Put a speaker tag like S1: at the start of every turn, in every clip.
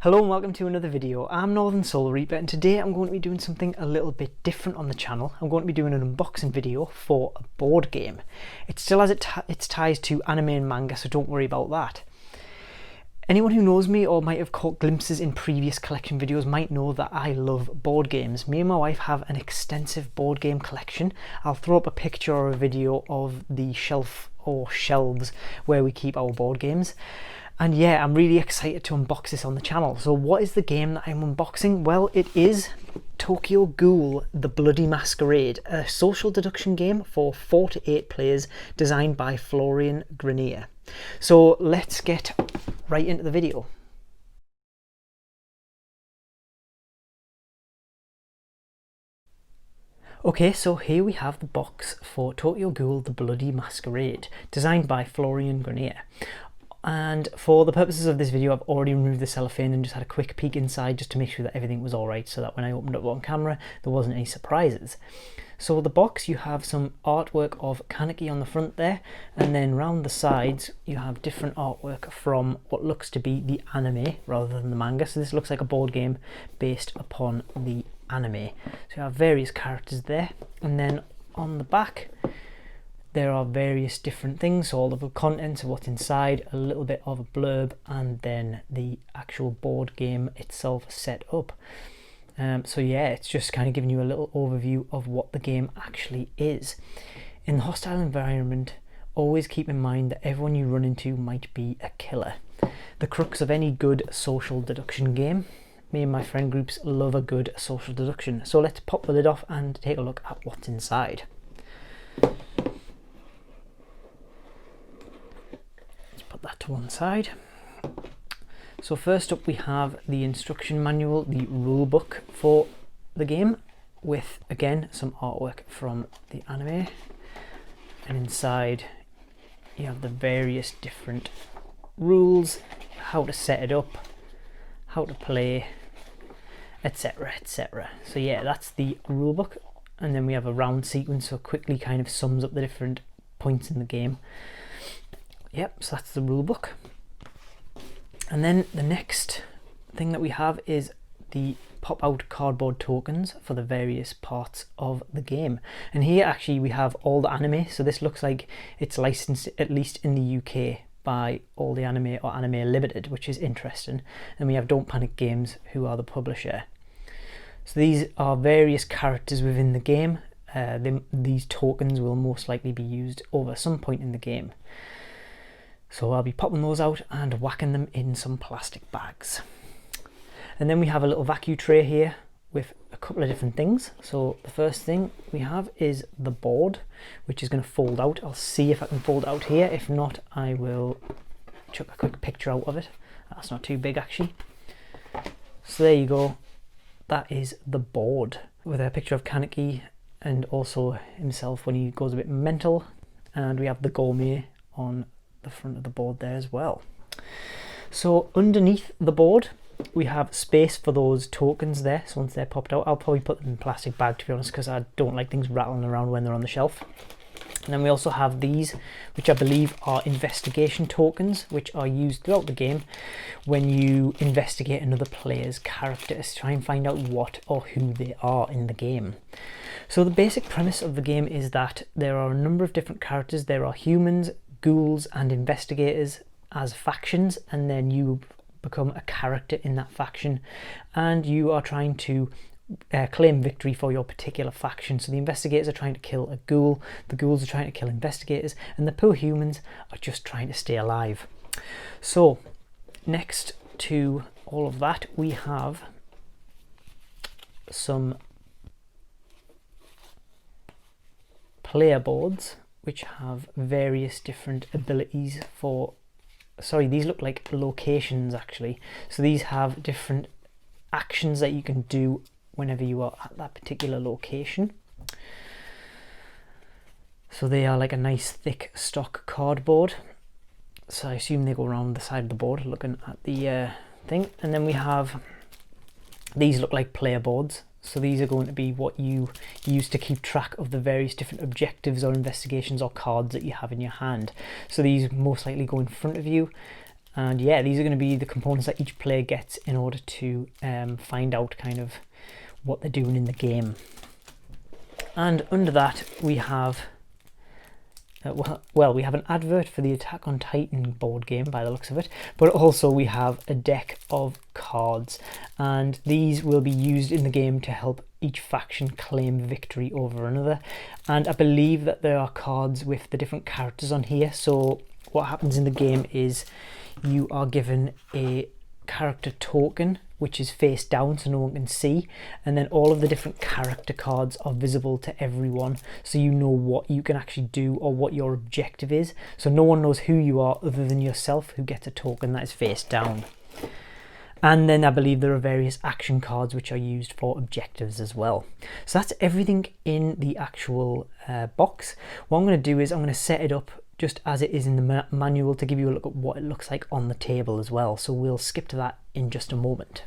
S1: Hello and welcome to another video. I'm Northern Soul Reaper and today I'm going to be doing something a little bit different on the channel. I'm going to be doing an unboxing video for a board game. It still has its ties to anime and manga, so don't worry about that. Anyone who knows me or might have caught glimpses in previous collection videos might know that I love board games. Me and my wife have an extensive board game collection. I'll throw up a picture or a video of the shelf or shelves where we keep our board games. And yeah, I'm really excited to unbox this on the channel. So what is the game that I'm unboxing? Well, it is Tokyo Ghoul, The Bloody Masquerade, a social deduction game for 4 to 8 players designed by Florian Grenier. So let's get right into the video. Okay, so here we have the box for Tokyo Ghoul, The Bloody Masquerade, designed by Florian Grenier. And for the purposes of this video, I've already removed the cellophane and just had a quick peek inside just to make sure that everything was alright, so that when I opened up on camera there wasn't any surprises. So the box, you have some artwork of Kaneki on the front there, and then round the sides you have different artwork from what looks to be the anime rather than the manga. So this looks like a board game based upon the anime. So you have various characters there, and then on the back there are various different things, so all of the contents of what's inside, a little bit of a blurb, and then the actual board game itself set up. So yeah, it's just kind of giving you a little overview of what the game actually is. In the hostile environment, always keep in mind that everyone you run into might be a killer. The crux of any good social deduction game. Me and my friend groups love a good social deduction. So let's pop the lid off and take a look at what's inside. Put that to one side. So first up we have the instruction manual, the rule book for the game, with again some artwork from the anime, and inside you have the various different rules, how to set it up, how to play, etc, etc. So yeah, that's the rule book, and then we have a round sequence, so quickly kind of sums up the different points in the game. Yep, so that's the rule book. And then the next thing that we have is the pop out cardboard tokens for the various parts of the game. And here actually we have all the anime, so this looks like it's licensed at least in the UK by All the Anime or Anime Limited, which is interesting. And we have Don't Panic Games, who are the publisher. So these are various characters within the game. These tokens will most likely be used over some point in the game. So I'll be popping those out and whacking them in some plastic bags. And then we have a little vacuum tray here with a couple of different things. So the first thing we have is the board, which is going to fold out. I'll see if I can fold it out here. If not, I will chuck a quick picture out of it. That's not too big actually. So there you go. That is the board with a picture of Kaneki and also himself when he goes a bit mental. And we have the gourmet on the front of the board there as well. So underneath the board we have space for those tokens there, so once they're popped out I'll probably put them in a plastic bag, to be honest, because I don't like things rattling around when they're on the shelf. And then we also have these, which I believe are investigation tokens, which are used throughout the game when you investigate another player's character to try and find out what or who they are in the game. So the basic premise of the game is that there are a number of different characters. There are humans, ghouls and investigators as factions, and then you become a character in that faction and you are trying to claim victory for your particular faction. So the investigators are trying to kill a ghoul, the ghouls are trying to kill investigators, and the poor humans are just trying to stay alive. So next to all of that we have some player boards which have various different abilities for, sorry, these look like locations actually. So these have different actions that you can do whenever you are at that particular location. So they are like a nice thick stock cardboard. So I assume they go around the side of the board looking at the thing. And then we have, these look like player boards. So these are going to be what you use to keep track of the various different objectives or investigations or cards that you have in your hand. So these most likely go in front of you, And yeah, these are going to be the components that each player gets in order to find out kind of what they're doing in the game. And under that we have we have an advert for the Attack on Titan board game by the looks of it, but also we have a deck of cards, and these will be used in the game to help each faction claim victory over another. And I believe that there are cards with the different characters on here. So what happens in the game is you are given a character token which is face down so no one can see, and then all of the different character cards are visible to everyone, so you know what you can actually do or what your objective is. So no one knows who you are other than yourself, who gets a token that is face down. And then I believe there are various action cards which are used for objectives as well. So that's everything in the actual box. What I'm going to do is I'm going to set it up just as it is in the manual to give you a look at what it looks like on the table as well. So we'll skip to that in just a moment.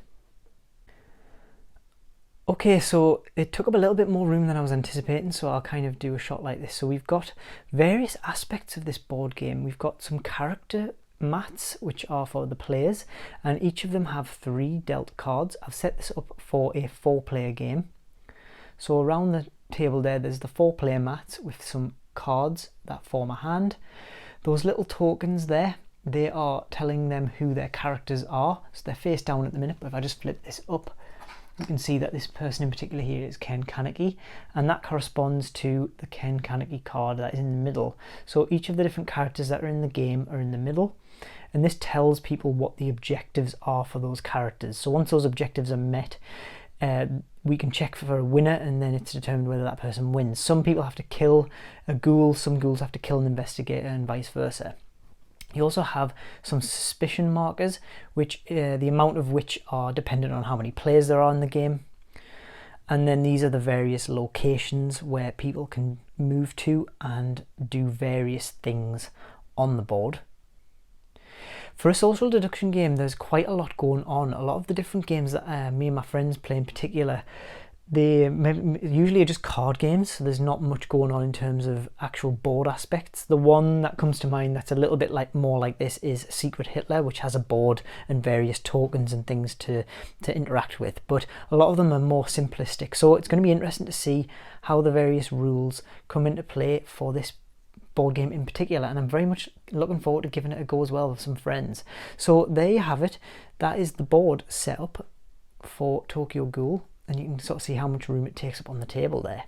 S1: Okay, so it took up a little bit more room than I was anticipating, so I'll kind of do a shot like this. So we've got various aspects of this board game. We've got some character mats which are for the players, and each of them have 3 dealt cards. I've set this up for a 4-player game. So around the table there's the 4-player mats with some cards that form a hand. Those little tokens there, they are telling them who their characters are. So they're face down at the minute, but if I just flip this up, you can see that this person in particular here is Ken Kaneki, and that corresponds to the Ken Kaneki card that is in the middle. So each of the different characters that are in the game are in the middle, and this tells people what the objectives are for those characters. So once those objectives are met, we can check for a winner, and then it's determined whether that person wins. Some people have to kill a ghoul, some ghouls have to kill an investigator, and vice versa. You also have some suspicion markers, which the amount of which are dependent on how many players there are in the game. And then these are the various locations where people can move to and do various things on the board. For a social deduction game, there's quite a lot going on. A lot of the different games that me and my friends play in particular, they usually are just card games, so there's not much going on in terms of actual board aspects. The one that comes to mind that's a little bit more like this is Secret Hitler, which has a board and various tokens and things to interact with, but a lot of them are more simplistic. So it's going to be interesting to see how the various rules come into play for this board game in particular, and I'm very much looking forward to giving it a go as well with some friends. So there you have it. That is the board set up for Tokyo Ghoul, and you can sort of see how much room it takes up on the table there.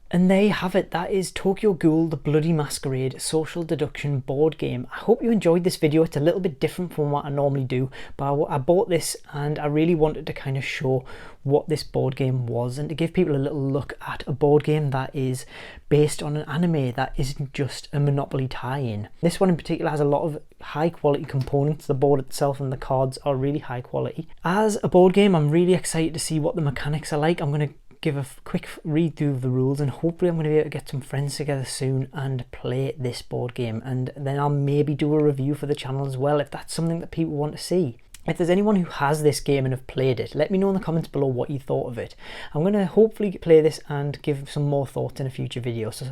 S1: And there you have it. That is Tokyo Ghoul, the Bloody Masquerade social deduction board game. I hope you enjoyed this video. It's a little bit different from what I normally do, but I bought this and I really wanted to kind of show what this board game was, and to give people a little look at a board game that is based on an anime that isn't just a Monopoly tie-in. This one in particular has a lot of high quality components. The board itself and the cards are really high quality. As a board game, I'm really excited to see what the mechanics are like. I'm going to give a quick read through of the rules, and hopefully I'm going to be able to get some friends together soon and play this board game, and then I'll maybe do a review for the channel as well if that's something that people want to see. If there's anyone who has this game and have played it, let me know in the comments below what you thought of it. I'm going to hopefully play this and give some more thoughts in a future video, so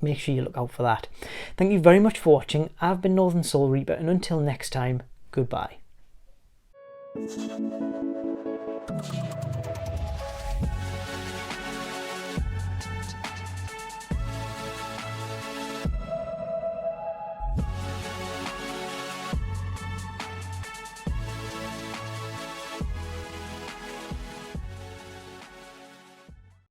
S1: make sure you look out for that. Thank you very much for watching. I've been Northern Soul Reaper, and until next time, goodbye.